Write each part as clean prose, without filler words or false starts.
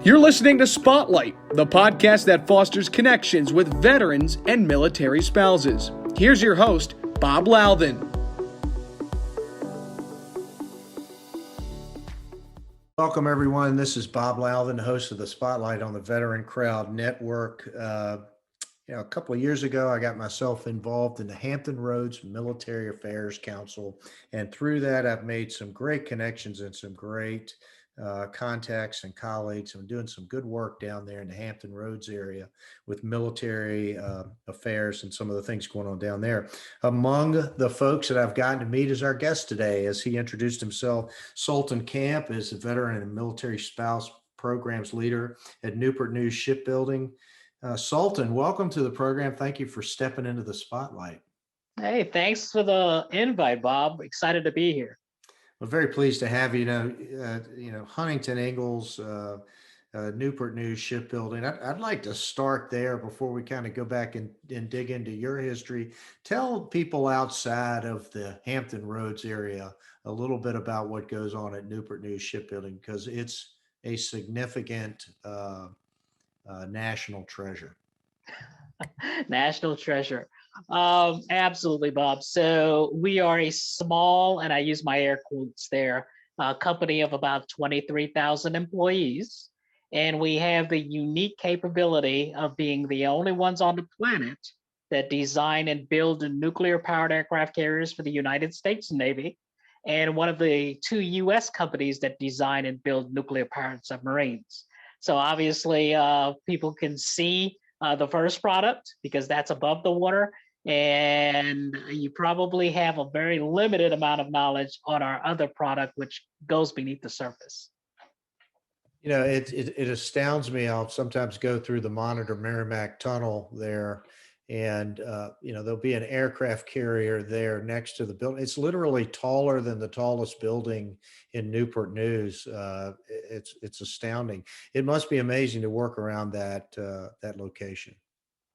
You're listening to Spotlight, the podcast that fosters connections with veterans and military spouses. Here's your host, Bob Louthan. Welcome, everyone. This is Bob Louthan, host of the Spotlight on the VeteranCrowd Network. A couple of years ago, I got myself involved in the Hampton Roads Military Affairs Council, and through that, I've made some great connections and some great contacts and colleagues. I'm doing some good work down there in the Hampton Roads area with military affairs and some of the things going on down there. Among the folks that I've gotten to meet is our guest today, as he introduced himself. Sultan Camp is a veteran and military spouse programs leader at Newport News Shipbuilding. Sultan, welcome to the program. Thank you for stepping into the spotlight. Hey, thanks for the invite, Bob. Excited to be here. We're very pleased to have you. Huntington Ingalls, Newport News Shipbuilding. I'd like to start there before we kind of go back and dig into your history. Tell people outside of the Hampton Roads area a little bit about what goes on at Newport News Shipbuilding, because it's a significant national treasure. National treasure. Absolutely, Bob. So we are a small, and I use my air quotes there, company of about 23,000 employees. And we have the unique capability of being the only ones on the planet that design and build nuclear-powered aircraft carriers for the United States Navy, and one of the two U.S. companies that design and build nuclear-powered submarines. So obviously, people can see the first product because that's above the water, and you probably have a very limited amount of knowledge on our other product, which goes beneath the surface. You know, it astounds me. I'll sometimes go through the Monitor Merrimack Tunnel there, and there'll be an aircraft carrier there next to the building. It's literally taller than the tallest building in Newport News. It's astounding. It must be amazing to work around that location.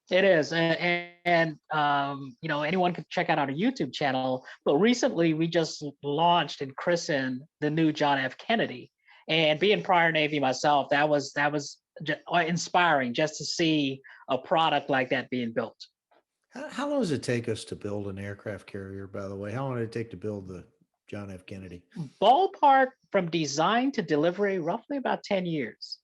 It is, and anyone can check out our YouTube channel. But recently, we just launched and christened the new John F. Kennedy. And being prior Navy myself, that was inspiring just to see a product like that being built. How long does it take us to build an aircraft carrier, by the way? How long did it take to build the John F. Kennedy? Ballpark from design to delivery, roughly about 10 years.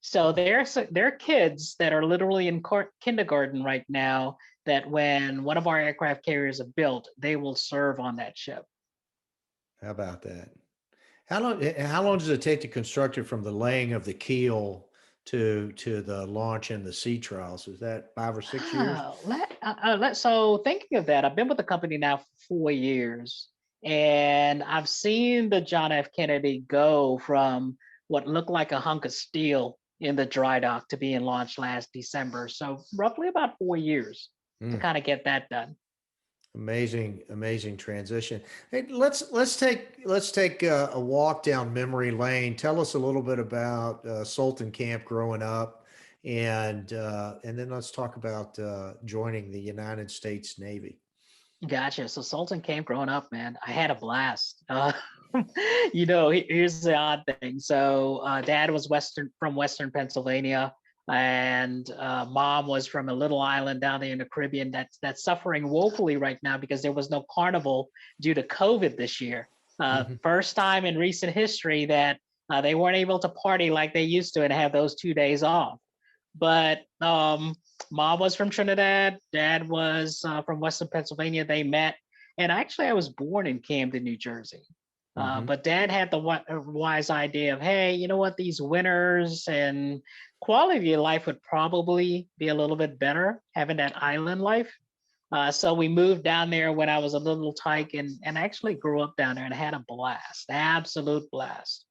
So there are kids that are literally in kindergarten right now that when one of our aircraft carriers are built, they will serve on that ship. How about that? How long does it take to construct it from the laying of the keel to the launch and the sea trials? Is that 5 or 6 years? So thinking of that, I've been with the company now for 4 years, and I've seen the John F. Kennedy go from what looked like a hunk of steel in the dry dock to being launched last December. So roughly about 4 years to kind of get that done. Amazing transition. Hey, let's take a walk down memory lane. Tell us a little bit about Sultan Camp growing up, and then let's talk about joining the United States Navy. Gotcha. So Sultan Camp growing up, man, I had a blast. Here's the odd thing. So Dad was from Western Pennsylvania, and Mom was from a little island down there in the Caribbean that's suffering woefully right now because there was no carnival due to COVID this year. First time in recent history that they weren't able to party like they used to and have those 2 days off. But Mom was from Trinidad, Dad was from Western Pennsylvania. They met, and actually I was born in Camden, New Jersey. But Dad had the wise idea of, hey, you know what, these winters and quality of your life would probably be a little bit better having that island life. So we moved down there when I was a little tyke and actually grew up down there and had a blast, absolute blast.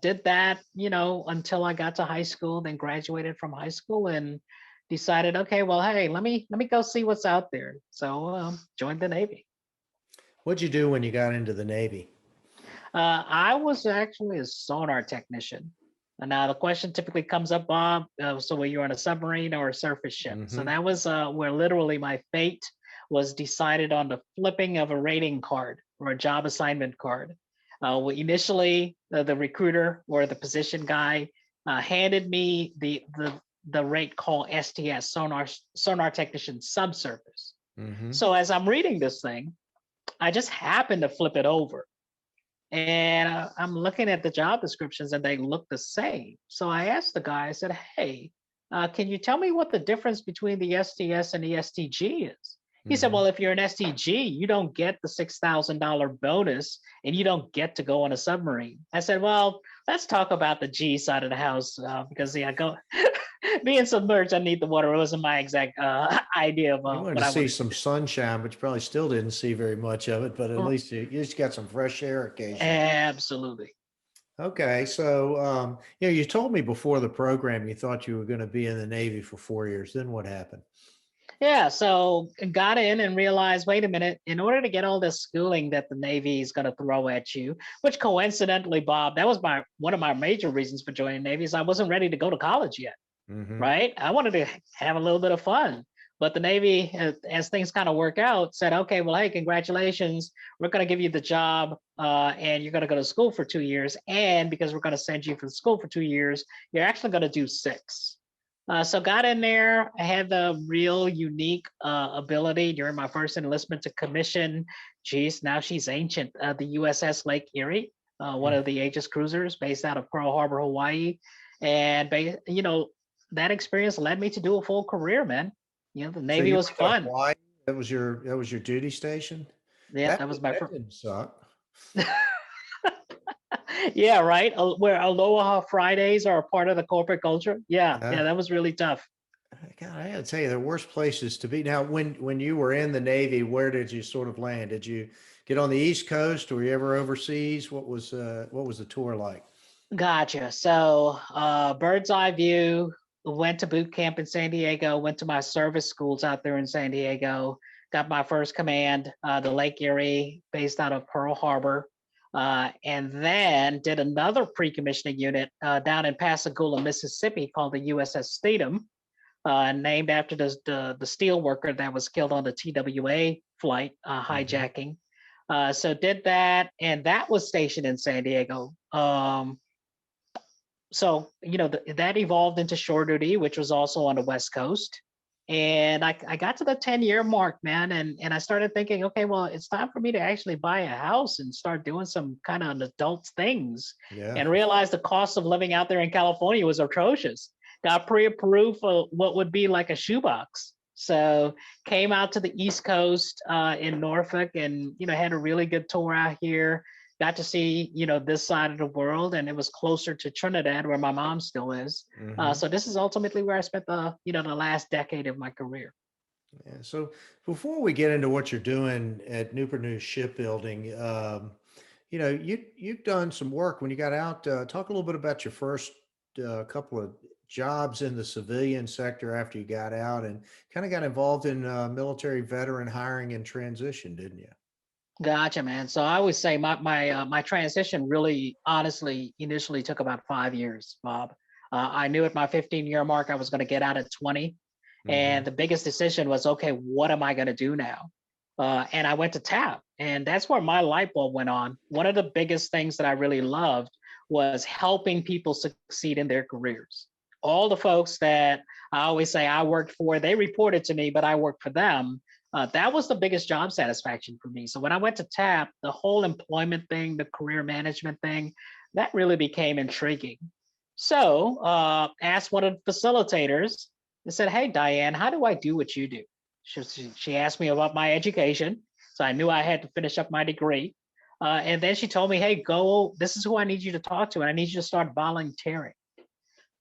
Did that, until I got to high school, then graduated from high school and decided, okay, well, hey, let me go see what's out there. So joined the Navy. What'd you do when you got into the Navy? I was actually a sonar technician. And now the question typically comes up, Bob, so were you on a submarine or a surface ship? So that was where literally my fate was decided on the flipping of a rating card or a job assignment card. Initially, the recruiter or the position guy handed me the rate called STS, sonar technician subsurface. So as I'm reading this thing, I just happened to flip it over, and I'm looking at the job descriptions, and they look the same. So I asked the guy, I said, "Hey, can you tell me what the difference between the STS and the STG is?" He said, "Well, if you're an STG, you don't get the $6,000 bonus, and you don't get to go on a submarine." I said, "Well, let's talk about the G side of the house, because being submerged underneath the water wasn't my exact idea of You wanted what to I see wanted some to do." sunshine, but you probably still didn't see very much of it, but at Well, least you just got some fresh air occasionally. absolutely. Okay, so you told me before the program you thought you were going to be in the Navy for 4 years. Then what happened? Yeah, so got in and realized, wait a minute, in order to get all this schooling that the Navy is going to throw at you, which coincidentally, Bob, that was one of my major reasons for joining the Navy, is I wasn't ready to go to college yet, Mm-hmm. right? I wanted to have a little bit of fun. But the Navy, as things kind of work out, said, okay, well, hey, congratulations. We're going to give you the job, and you're going to go to school for 2 years. And because we're going to send you for school for 2 years, you're actually going to do 6. So got in there. I had the real unique ability during my first enlistment to commission. Geez, now she's ancient. The USS Lake Erie, one of the Aegis cruisers based out of Pearl Harbor, Hawaii, and that experience led me to do a full career, man. The So Navy you was went to fun. Hawaii. That was your duty station. Yeah, that was my That first. didn't suck. Yeah, right. Where Aloha Fridays are a part of the corporate culture. Yeah, Uh, yeah, that was really tough. God, I got to tell you, the worst places to be. Now, when you were in the Navy, where did you sort of land? Did you get on the East Coast, or were you ever overseas? What was the tour like? Gotcha. So, bird's eye view, went to boot camp in San Diego, went to my service schools out there in San Diego, got my first command, the Lake Erie, based out of Pearl Harbor, and then did another pre-commissioning unit down in Pascagoula, Mississippi, called the USS Statham, named after the steel worker that was killed on the TWA flight Mhm. hijacking. So did that, and that was stationed in San Diego. So that evolved into shore duty, which was also on the West Coast. And I got to the 10-year mark, man, and I started thinking, okay, well, it's time for me to actually buy a house and start doing some kind of adult things, Yeah, and for realized the cost of living out there in California was atrocious. Got pre-approved for what would be like a shoebox. So came out to the East Coast in Norfolk, and had a really good tour out here. Got to see this side of the world, and it was closer to Trinidad, where my mom still is. hmm So this is ultimately where I spent the last decade of my career. Yeah. So before we get into what you're doing at Newport News Shipbuilding, you've done some work when you got out. Talk a little bit about your first couple of jobs in the civilian sector after you got out, and kind of got involved in military veteran hiring and transition, didn't you? Gotcha, man. So I would say my transition really, honestly, initially took about 5 years, Bob. I knew at my 15-year mark I was going to get out at 20, Hmm. and the biggest decision was, okay, what am I going to do now? And I went to TAP, and that's where my light bulb went on. One of the biggest things that I really loved was helping people succeed in their careers. All the folks that I always say I worked for, they reported to me, but I worked for them. That was the biggest job satisfaction for me. So when I went to TAP, the whole employment thing, the career management thing, that really became intriguing. So asked one of the facilitators and said, "Hey, Diane, how do I do what you do?" She asked me about my education. So I knew I had to finish up my degree. And then she told me, "Hey, go, this is who I need you to talk to, and I need you to start volunteering."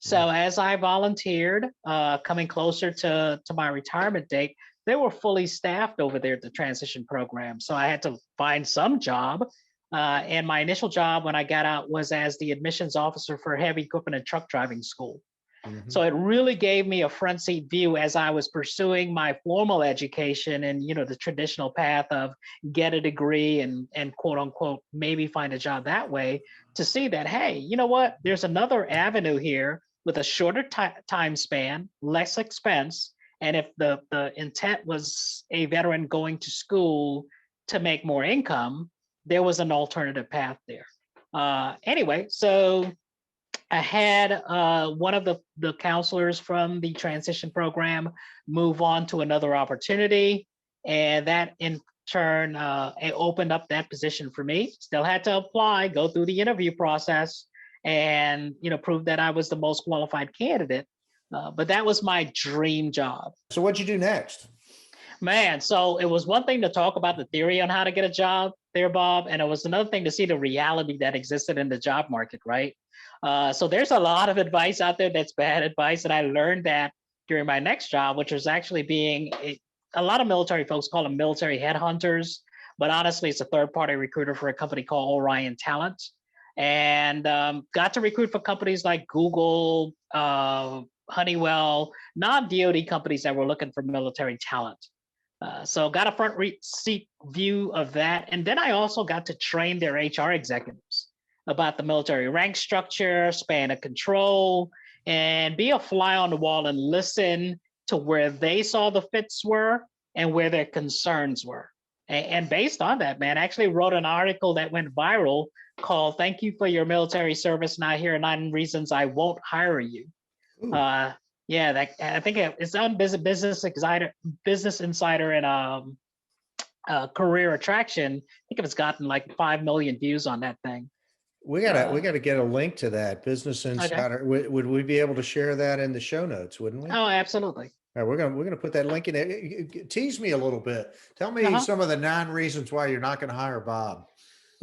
So as I volunteered, coming closer to my retirement date, they were fully staffed over there at the transition program. So I had to find some job. And my initial job when I got out was as the admissions officer for heavy equipment and truck driving school. Hmm. So it really gave me a front seat view as I was pursuing my formal education and the traditional path of get a degree and quote unquote maybe find a job that way, to see that, hey, you know what? There's another avenue here with a shorter time span, less expense, and if the intent was a veteran going to school to make more income, there was an alternative path there. Anyway, so I had one of the counselors from the transition program move on to another opportunity, and that in turn it opened up that position for me. Still had to apply, go through the interview process, and prove that I was the most qualified candidate. But that was my dream job. So what'd you do next? Man, so it was one thing to talk about the theory on how to get a job there, Bob, and it was another thing to see the reality that existed in the job market, right? So there's a lot of advice out there that's bad advice, and I learned that during my next job, which was actually a lot of military folks call them military headhunters, but honestly, it's a third-party recruiter for a company called Orion Talent, and got to recruit for companies like Google, Honeywell, non-DoD companies that were looking for military talent. So got a front seat view of that. And then I also got to train their HR executives about the military rank structure, span of control, and be a fly on the wall and listen to where they saw the fits were and where their concerns were. And based on that, man, I actually wrote an article that went viral called "Thank You for Your Military Service. Now here are 9 reasons I won't hire you." Yeah, I think it's on Business Insider and Career Attraction. I think it's gotten like 5 million views on that thing. We gotta get a link to that Business Insider. Okay. Would we be able to share that in the show notes? Wouldn't we? Oh, absolutely. All right, we're gonna put that link in there. Tease me a little bit. Tell me some of the 9 reasons why you're not going to hire Bob.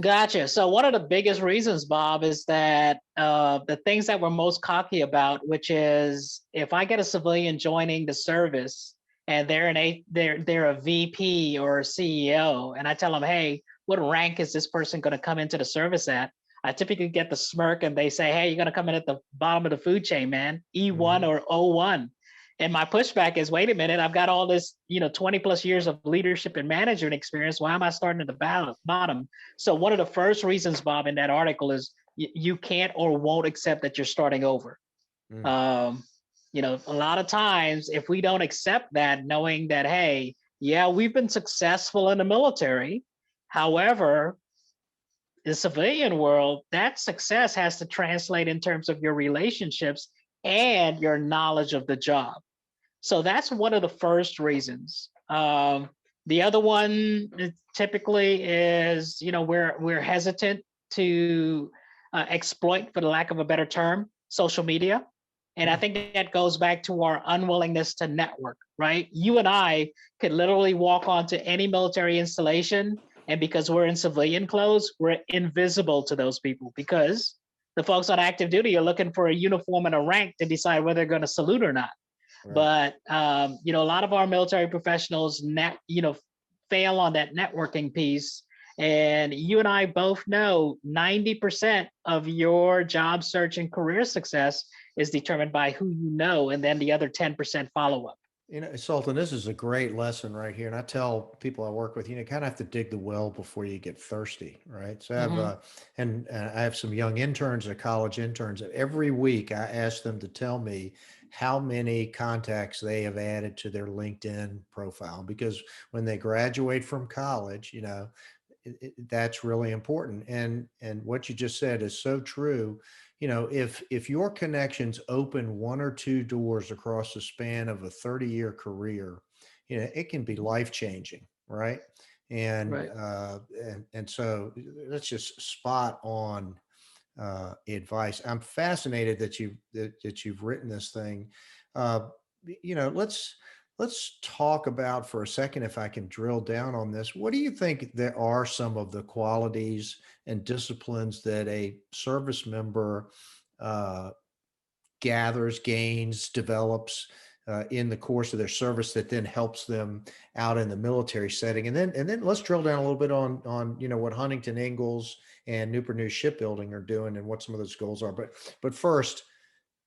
Gotcha. So one of the biggest reasons, Bob, is that the things that we're most cocky about, which is if I get a civilian joining the service and they're a VP or a CEO, and I tell them, hey, what rank is this person going to come into the service at? I typically get the smirk and they say, hey, you're going to come in at the bottom of the food chain, man, E1 or O1. And my pushback is, wait a minute, I've got all this, 20 plus years of leadership and management experience. Why am I starting at the bottom? So one of the first reasons, Bob, in that article is you can't or won't accept that you're starting over. A lot of times if we don't accept that, knowing that, hey, yeah, we've been successful in the military. However, the civilian world, that success has to translate in terms of your relationships and your knowledge of the job. So that's one of the first reasons. The other one typically is, we're hesitant to exploit, for the lack of a better term, social media. And I think that goes back to our unwillingness to network, right? You and I could literally walk onto any military installation, and because we're in civilian clothes, we're invisible to those people because the folks on active duty are looking for a uniform and a rank to decide whether they're going to salute or not. Right. But a lot of our military professionals fail on that networking piece. And you and I both know 90% of your job search and career success is determined by who you know, and then the other 10% follow up. Sultan, this is a great lesson right here. And I tell people I work with, kind of have to dig the well before you get thirsty, right? So I have, and I have some young interns, college interns. Every week I ask them to tell me how many contacts they have added to their LinkedIn profile, because when they graduate from college, that's really important. And what you just said is so true. If your connections open 1 or 2 doors across the span of a 30-year career, it can be life-changing, right? And right. And so that's just spot on advice. I'm fascinated that you've written this thing. Let's talk about for a second, if I can drill down on this. What do you think there are some of the qualities and disciplines that a service member gains, develops in the course of their service that then helps them out in the military setting? And then let's drill down a little bit on what Huntington Ingalls and Newport News Shipbuilding are doing and what some of those goals are. But first,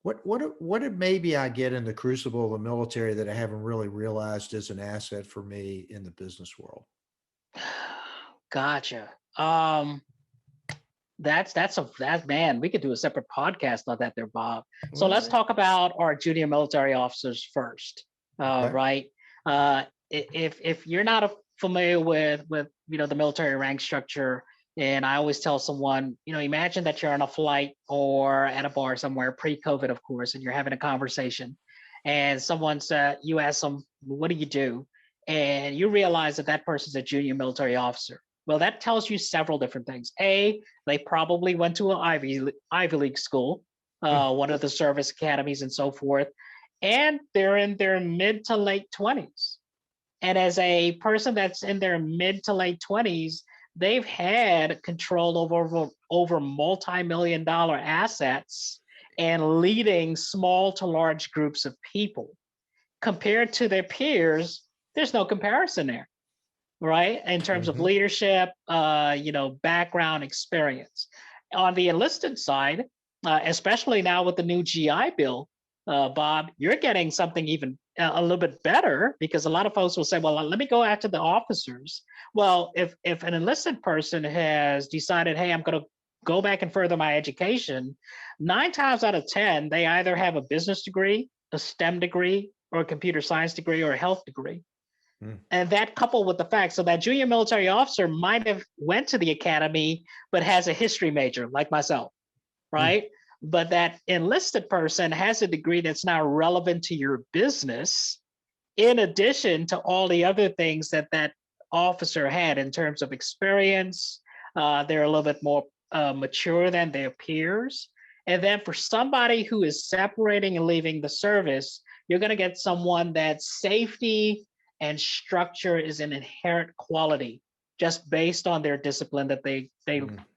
what did maybe I get in the crucible of the military that I haven't really realized is an asset for me in the business world? Gotcha. That man, we could do a separate podcast on that there, Bob. So let's talk about our junior military officers first. Okay. Right. If you're not familiar with the military rank structure, And I always tell someone, imagine that you're on a flight or at a bar somewhere, pre-COVID, of course, and you're having a conversation, and you ask them, "What do you do?" And you realize that that person's a junior military officer. Well, that tells you several different things. A, they probably went to an Ivy League school, one of the service academies and so forth, and they're in their mid to late 20s. And as a person that's in their mid to late 20s, they've had control over multi-million dollar assets and leading small to large groups of people. Compared to their peers, there's no comparison there, right? In terms of leadership, background, experience. On the enlisted side, especially now with the new GI Bill, Bob, you're getting something even a little bit better, because a lot of folks will say, well, let me go after the officers. Well, if an enlisted person has decided, hey, I'm going to go back and further my education, 9 times out of 10, they either have a business degree, a STEM degree, or a computer science degree, or a health degree. And that coupled with the fact, so that junior military officer might have went to the academy, but has a history major like myself, right? But that enlisted person has a degree that's now relevant to your business, in addition to all the other things that that officer had in terms of experience. They're a little bit more mature than their peers. And then for somebody who is separating and leaving the service, you're going to get someone that safety and structure is an inherent quality just based on their discipline that they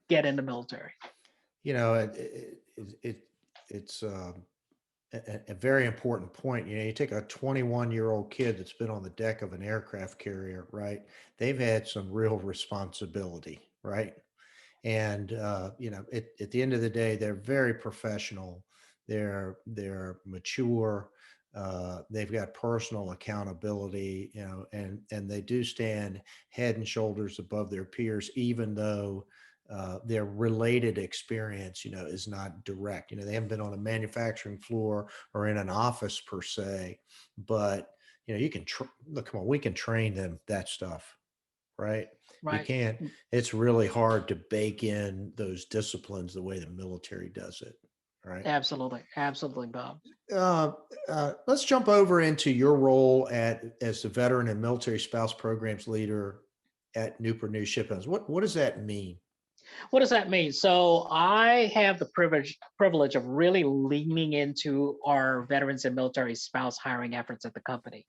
get in the military. It's a very important point. You take a 21-year-old kid that's been on the deck of an aircraft carrier, right? They've had some real responsibility, right? And at the end of the day, they're very professional. They're mature. They've got personal accountability, and they do stand head and shoulders above their peers, even though their related experience, is not direct. They haven't been on a manufacturing floor or in an office per se, but you can look. Come on, we can train them that stuff, right? Right. You can't. It's really hard to bake in those disciplines the way the military does it, right? Absolutely, Bob. Let's jump over into your role as the veteran and military spouse programs leader at Newport News Shipbuilding. What does that mean? What does that mean? So I have the privilege of really leaning into our veterans and military spouse hiring efforts at the company.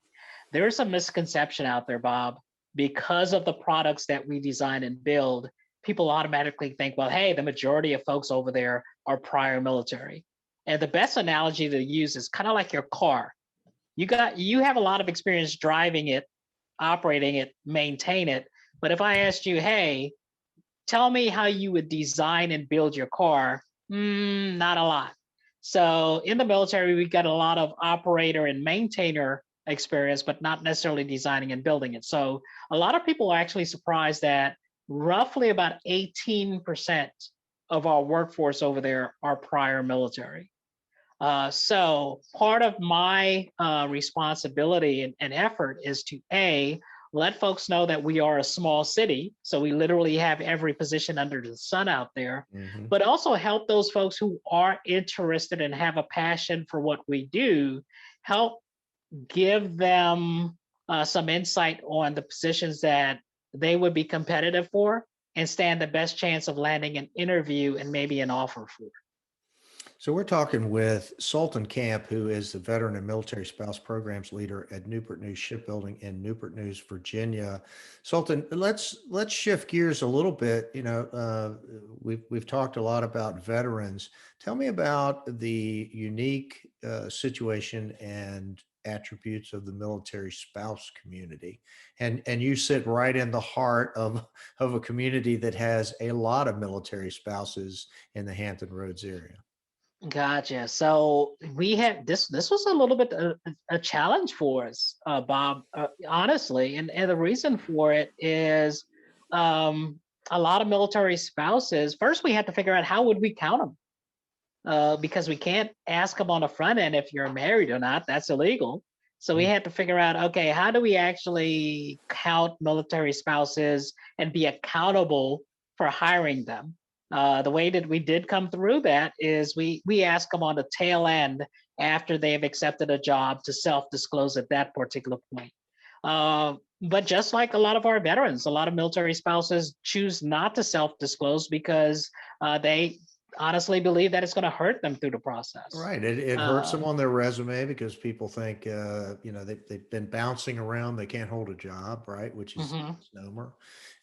There's some misconception out there, Bob, because of the products that we design and build. People automatically think, well, hey, the majority of folks over there are prior military. And the best analogy to use is kind of like your car. You have a lot of experience driving it, operating it, maintain it. But if I asked you, hey, tell me how you would design and build your car, not a lot. So in the military, we got a lot of operator and maintainer experience, but not necessarily designing and building it. So a lot of people are actually surprised that roughly about 18% of our workforce over there are prior military. So part of my responsibility and effort is to let folks know that we are a small city. So we literally have every position under the sun out there, but also help those folks who are interested and have a passion for what we do, help give them some insight on the positions that they would be competitive for and stand the best chance of landing an interview and maybe an offer for. So we're talking with Sultan Camp, who is the veteran and military spouse programs leader at Newport News Shipbuilding in Newport News, Virginia. Sultan, let's shift gears a little bit. We've talked a lot about veterans. Tell me about the unique situation and attributes of the military spouse community. And you sit right in the heart of a community that has a lot of military spouses in the Hampton Roads area. Gotcha. So we had this was a little bit a challenge for us, Bob, honestly. And the reason for it is a lot of military spouses. First, we had to figure out how would we count them, because we can't ask them on the front end if you're married or not. That's illegal. So we had to figure out, okay, how do we actually count military spouses and be accountable for hiring them. The way that we did come through that is we ask them on the tail end after they've accepted a job to self-disclose at that particular point. But just like a lot of our veterans, a lot of military spouses choose not to self-disclose because they honestly believe that it's going to hurt them through the process. Right. It hurts them on their resume because people think, they've been bouncing around. They can't hold a job, right? Which is a misnomer.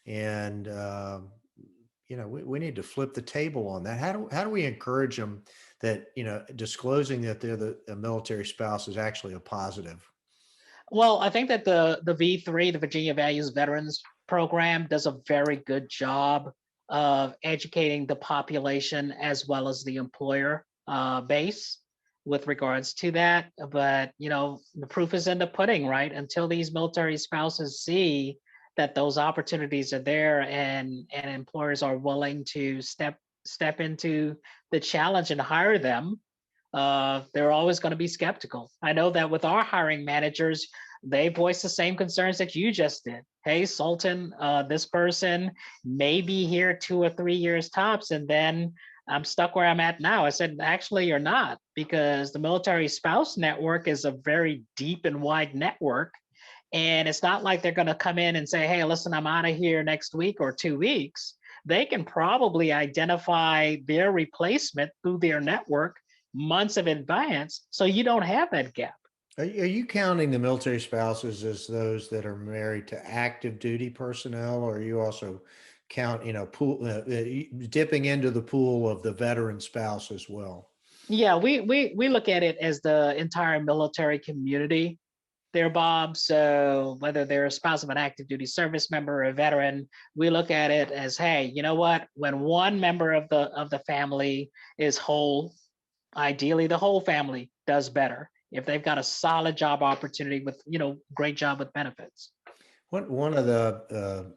And, we need to flip the table on that. How do we encourage them that, disclosing that they're a military spouse is actually a positive? Well, I think that the V3, the Virginia Values Veterans Program, does a very good job of educating the population as well as the employer base with regards to that. But the proof is in the pudding, right? Until these military spouses see that those opportunities are there and employers are willing to step into the challenge and hire them, they're always going to be skeptical. I know that with our hiring managers, they voice the same concerns that you just did. Hey, Sultan, this person may be here 2 or 3 years tops, and then I'm stuck where I'm at now. I said, actually, you're not, because the military spouse network is a very deep and wide network. And it's not like they're going to come in and say, hey, listen, I'm out of here next week or 2 weeks. They can probably identify their replacement through their network months in advance, so you don't have that gap. Are you counting the military spouses as those that are married to active duty personnel, or are you also count, pool dipping into the pool of the veteran spouse as well? Yeah, we look at it as the entire military community there, Bob. So whether they're a spouse of an active duty service member or a veteran, we look at it as, hey, you know what? When one member of the family is whole, ideally the whole family does better if they've got a solid job opportunity with, great job with benefits. One of the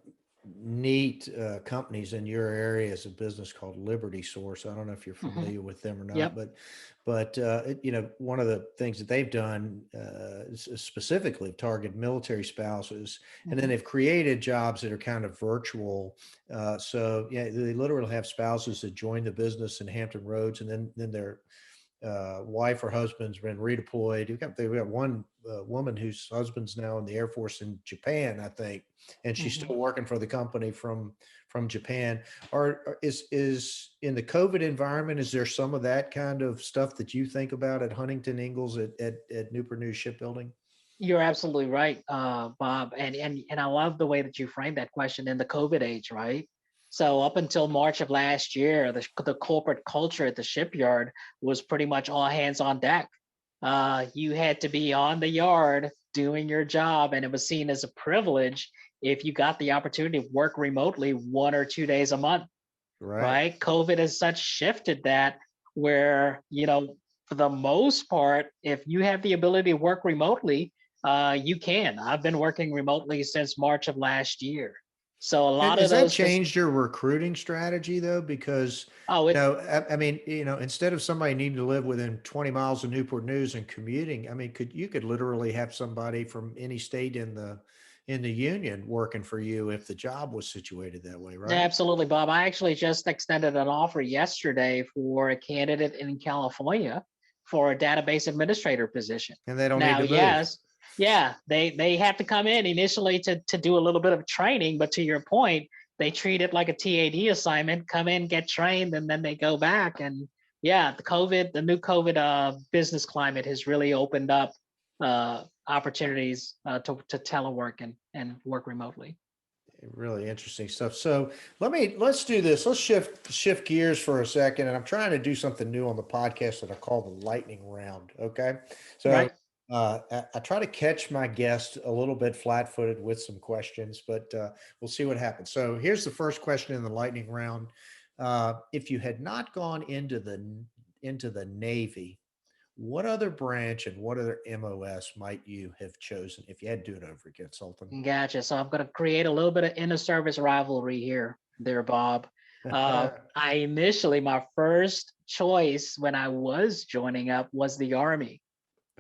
neat companies in your area is a business called Liberty Source. I don't know if you're familiar with them or not, Yep. but one of the things that they've done is specifically target military spouses, and then they've created jobs that are kind of virtual. So yeah, they literally have spouses that join the business in Hampton Roads, and then their wife or husband's been redeployed. They've got one woman whose husband's now in the Air Force in Japan, I think, and she's still working for the company from Japan. Is in the COVID environment, is there some of that kind of stuff that you think about at Huntington Ingalls at Newport News Shipbuilding? You're absolutely right, Bob, and I love the way that you framed that question in the COVID age, right? So up until March of last year, the corporate culture at the shipyard was pretty much all hands on deck. You had to be on the yard doing your job, and it was seen as a privilege if you got the opportunity to work remotely 1 or 2 days a month. Right? COVID has such shifted that where, for the most part, if you have the ability to work remotely, you can. I've been working remotely since March of last year. So a lot Has of those that changed your recruiting strategy though? Because instead of somebody needing to live within 20 miles of Newport News and commuting, you could literally have somebody from any state in the union working for you if the job was situated that way, right? Absolutely, Bob. I actually just extended an offer yesterday for a candidate in California for a database administrator position. And they don't need to move. Yes. Yeah, they have to come in initially to do a little bit of training, but to your point, they treat it like a TAD assignment, come in, get trained, and then they go back. And yeah, the new COVID business climate has really opened up opportunities to telework and work remotely. Really interesting stuff. So let's do this. Let's shift gears for a second. And I'm trying to do something new on the podcast that I call the lightning round. Okay. So right. I try to catch my guest a little bit flat-footed with some questions, but we'll see what happens. So here's the first question in the lightning round. If you had not gone into the Navy, what other branch and what other MOS might you have chosen if you had to do it over again, Sultan? Gotcha. So I'm going to create a little bit of inter-service rivalry here, Bob. My first choice when I was joining up was the Army.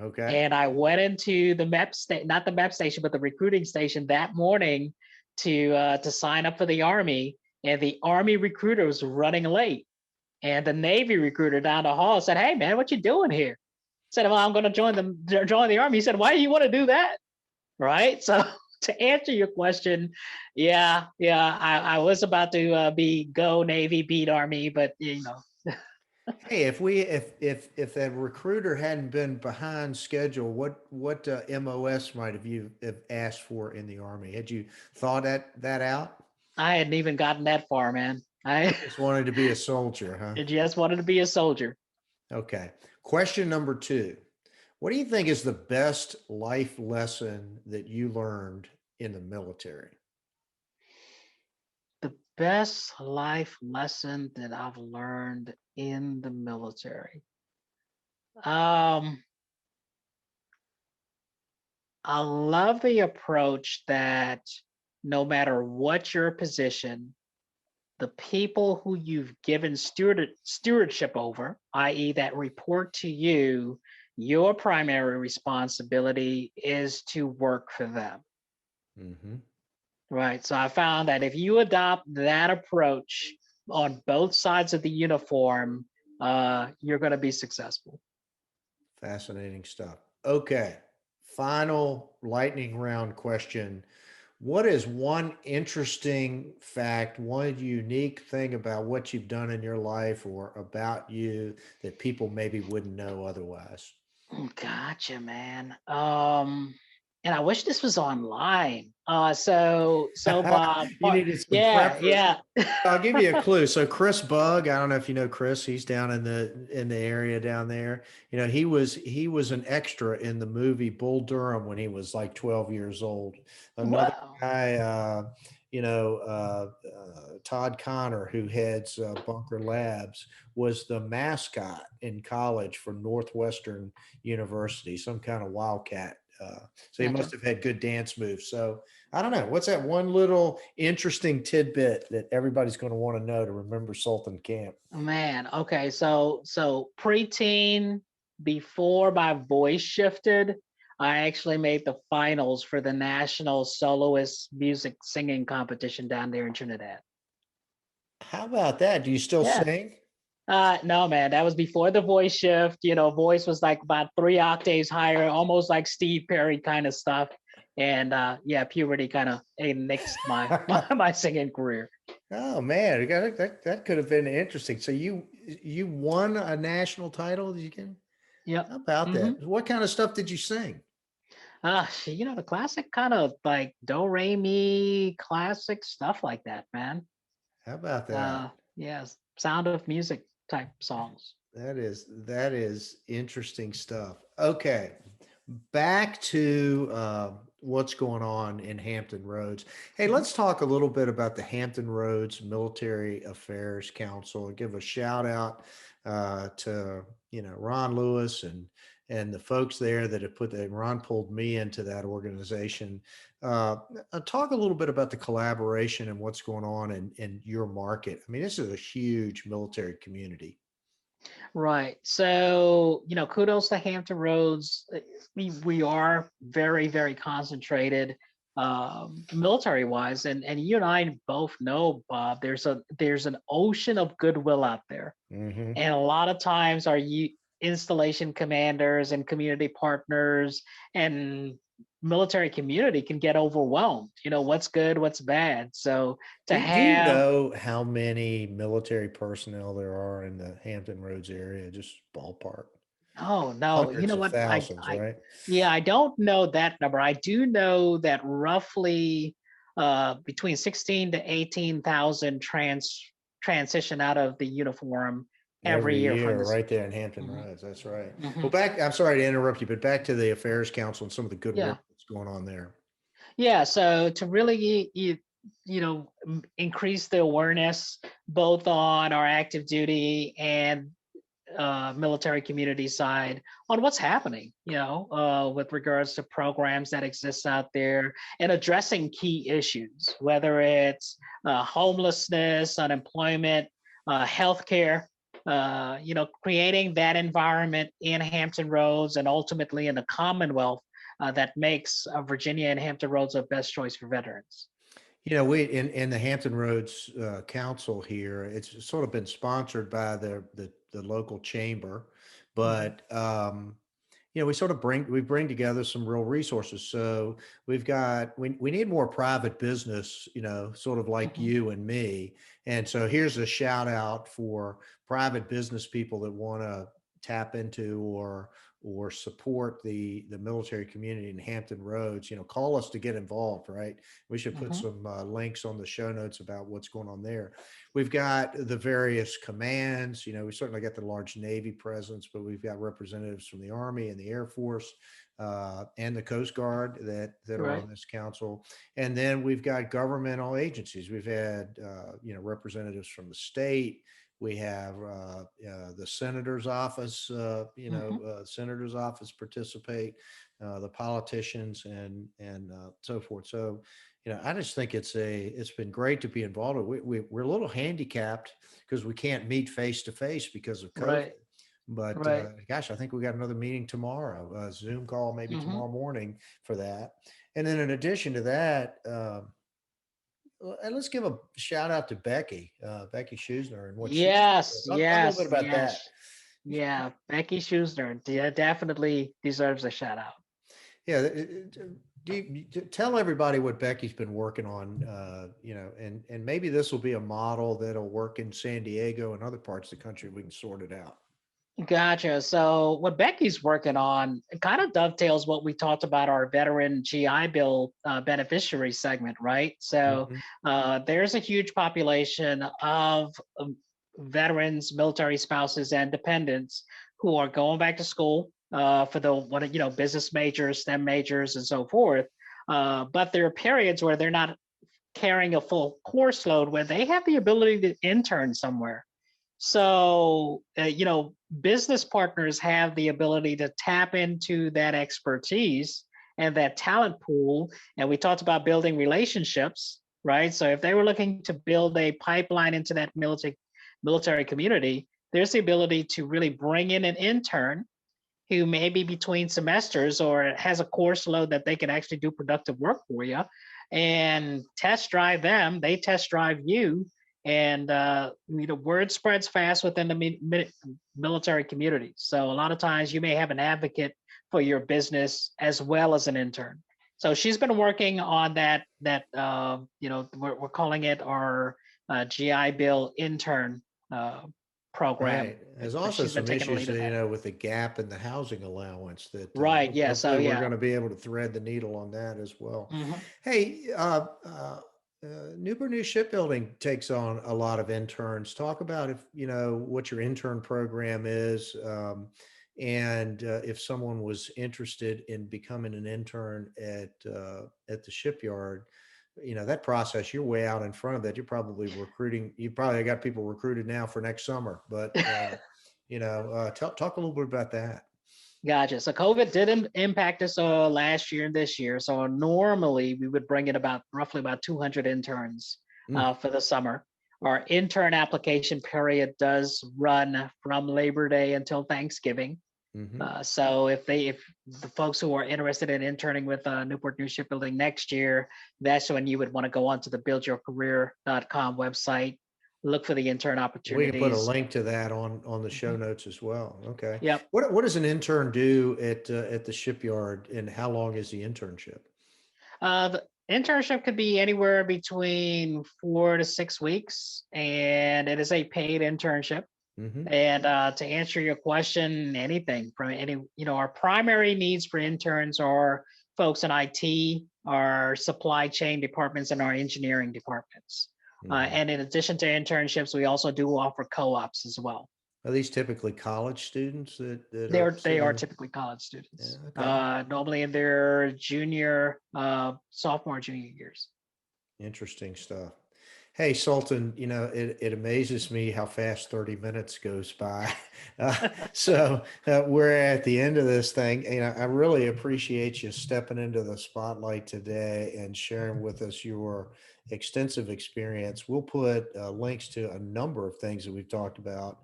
Okay. And I went into the not the MEP station, but the recruiting station that morning to sign up for the Army. and the Army recruiter was running late. And the Navy recruiter down the hall said, "Hey, man, what you doing here?" I said, "Well, I'm going to join the Army." He said, "Why do you want to do that?" Right? So to answer your question, yeah, I was about to be go Navy, beat Army, but Hey, if that recruiter hadn't been behind schedule, what MOS might have you have asked for in the Army? Had you thought that out? I hadn't even gotten that far, man. I Just wanted to be a soldier, huh? just wanted to be a soldier. Okay. Question number 2. What do you think is the best life lesson that you learned in the military? The best life lesson that I've learned in the military. I love the approach that no matter what your position, the people who you've given stewardship over, i.e., that report to you, your primary responsibility is to work for them. Mm-hmm. Right. So I found that if you adopt that approach on both sides of the uniform, you're going to be successful. Fascinating stuff. Okay. Final lightning round question. What is one interesting fact, one unique thing about what you've done in your life or about you that people maybe wouldn't know otherwise? Gotcha, man. And I wish this was online. So Bob, You needed some yeah, preface. yeah. I'll give you a clue. So Chris Bugg, I don't know if you know Chris. He's down in the area down there. You know, he was an extra in the movie Bull Durham when he was like 12 years old. Another Wow. guy, Todd Connor, who heads Bunker Labs, was the mascot in college for Northwestern University, some kind of wildcat. So he must Gotcha. have had good dance moves. So I don't know. What's that one little interesting tidbit that everybody's going to want to know to remember Sultan Camp? Man, okay. So preteen, before my voice shifted, I actually made the finals for the national soloist music singing competition down there in Trinidad. How about that? Do you still Yeah. sing? No, man, that was before the voice shift. Voice was like about 3 octaves higher, almost like Steve Perry kind of stuff. And yeah, puberty kind of nixed my singing career. Oh man, that could have been interesting. So you won a national title? Did you get? Yep. How about Mm-hmm. that? What kind of stuff did you sing? The classic kind of like do re mi classic stuff like that, man. How about that? Yes, Sound of Music type songs. That is interesting stuff. Okay, back to what's going on in Hampton Roads. Hey, Mhm. let's talk a little bit about the Hampton Roads Military Affairs Council and give a shout out to Ron Lewis and the folks there that have put that. Ron pulled me into that organization. Talk a little bit about the collaboration and what's going on in your market. I mean, this is a huge military community. Right. So, kudos to Hampton Roads. We are very, very concentrated military wise. And you and I both know, Bob, there's an ocean of goodwill out there. Mm-hmm. And a lot of times our installation commanders and community partners and military community can get overwhelmed. What's good, what's bad. So to Do you have know how many military personnel there are in the Hampton Roads area? Just ballpark. Oh no, you Hundreds know of what? thousands, right? Yeah, I don't know that number. I do know that roughly between 16 to 18,000 transition out of the uniform every Every year from year, this. right there in Hampton Mhm, Roads. That's right. Well, mhm. I'm sorry to interrupt you, but back to the Affairs Council and some of the good Yeah. work that's going on there. Yeah, so to really increase the awareness both on our active duty and military community side on what's happening, with regards to programs that exist out there and addressing key issues, whether it's homelessness, unemployment, healthcare, creating that environment in Hampton Roads and ultimately in the Commonwealth that makes Virginia and Hampton Roads a best choice for veterans. We in the Hampton Roads Council here, it's sort of been sponsored by the local chamber, Mhm, but we sort of bring together some real resources. So we need more private business, sort of like mhm, you and me. And so here's a shout out for private business people that want to tap into or support the military community in Hampton Roads. Call us to get involved, right? We should put mhm, some links on the show notes about what's going on there. We've got the various commands. We certainly got the large Navy presence, but we've got representatives from the Army and the Air Force and the Coast Guard that are right. on this council. And then we've got governmental agencies. We've had representatives from the state. We have the senator's office. Mhm. Senator's office participate. The politicians and so forth. So I just think it's been great to be involved. We're a little handicapped because we can't meet face to face because of COVID. Right, But right. gosh, I think we got another meeting tomorrow, a Zoom call maybe Mhm. tomorrow morning for that. And then in addition to that, and let's give a shout out to Becky Schusner and what she's doing. Yes, Talk a little bit yes, about that. yes. Yeah, Becky Schusner definitely deserves a shout out. Yeah, tell everybody what Becky's been working on, and maybe this will be a model that'll work in San Diego and other parts of the country. We can sort it out. Gotcha. So what Becky's working on it kind of dovetails what we talked about our veteran GI Bill beneficiary segment, right? So Mhm. there's a huge population of veterans, military spouses, and dependents who are going back to school for the what business majors, STEM majors, and so forth. But there are periods where they're not carrying a full course load, where they have the ability to intern somewhere. So, business partners have the ability to tap into that expertise and that talent pool. And we talked about building relationships, right? So, if they were looking to build a pipeline into that military community, there's the ability to really bring in an intern who may be between semesters or has a course load that they can actually do productive work for you and test drive them. They test drive you, and word spreads fast within the military community. So a lot of times you may have an advocate for your business as well as an intern. So she's been working on we're calling it our GI Bill intern program. Right. There's But also she's been some taking the issues, lead of that. with the gap in the housing allowance that Right. Yeah. So hopefully we're yeah. going to be able to thread the needle on that as well. Hmm. Hey, Newport News Shipbuilding takes on a lot of interns. Talk about if what your intern program is, and if someone was interested in becoming an intern at the shipyard. That process, you're way out in front of that. You're probably recruiting. You probably got people recruited now for next summer. But talk a little bit about that. Gotcha. So COVID did impact us last year and this year. So normally we would bring in roughly about 200 interns Mm, for the summer. Our intern application period does run from Labor Day until Thanksgiving. hmm So if the folks who are interested in interning with Newport News Shipbuilding next year, that's when you would want to go onto the buildyourcareer.com website, look for the intern We can put a opportunities. link to that on the show Mhm. notes as well. Okay. Yep. What does an intern do at the shipyard, and how long is the internship? The internship could be anywhere between 4 to 6 weeks, and it is a paid internship. Hmm And to answer your question, anything from our primary needs for interns are folks in IT, our supply chain departments, and our engineering departments. hmm And in addition to internships, we also do offer co-ops as well. Are these typically college students that They are are they are pursuing? typically college Yeah, students, okay. normally in their junior, sophomore, junior years. Interesting stuff. Hey, Sultan, it amazes me how fast 30 minutes goes by. We're at the end of this thing. I really appreciate you stepping into the spotlight today and sharing with us your extensive experience. We'll put links to a number of things that we've talked about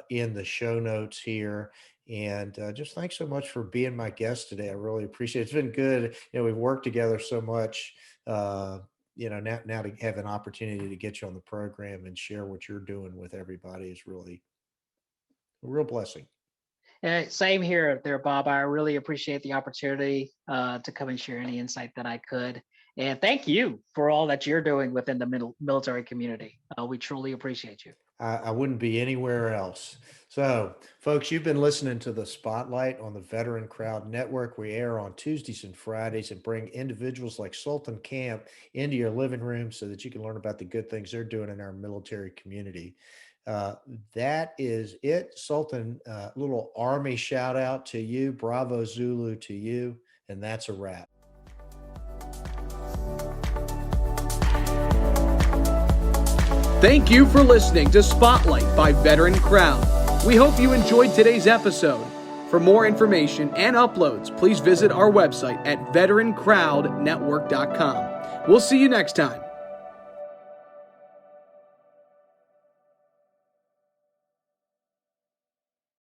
in the show notes here. And just thanks so much for being my guest today. I really appreciate it. It's been good. We've worked together so much. now to have an opportunity to get you on the program and share what you're doing with everybody is really a real blessing. Same here there, Bob. I really appreciate the opportunity to come and share any insight that I could. And thank you for all that you're doing within the military community. We truly appreciate you. I wouldn't be anywhere else. So, folks, you've been listening to the Spotlight on the Veteran Crowd Network. We air on Tuesdays and Fridays and bring individuals like Sultan Camp into your living room so that you can learn about the good things they're doing in our military community. That is it. Sultan, little Army shout out to you. Bravo Zulu to you. And that's a wrap. Thank you for listening to Spotlight by Veteran Crowd. We hope you enjoyed today's episode. For more information and uploads, please visit our website at VeteranCrowdNetwork.com. We'll see you next time.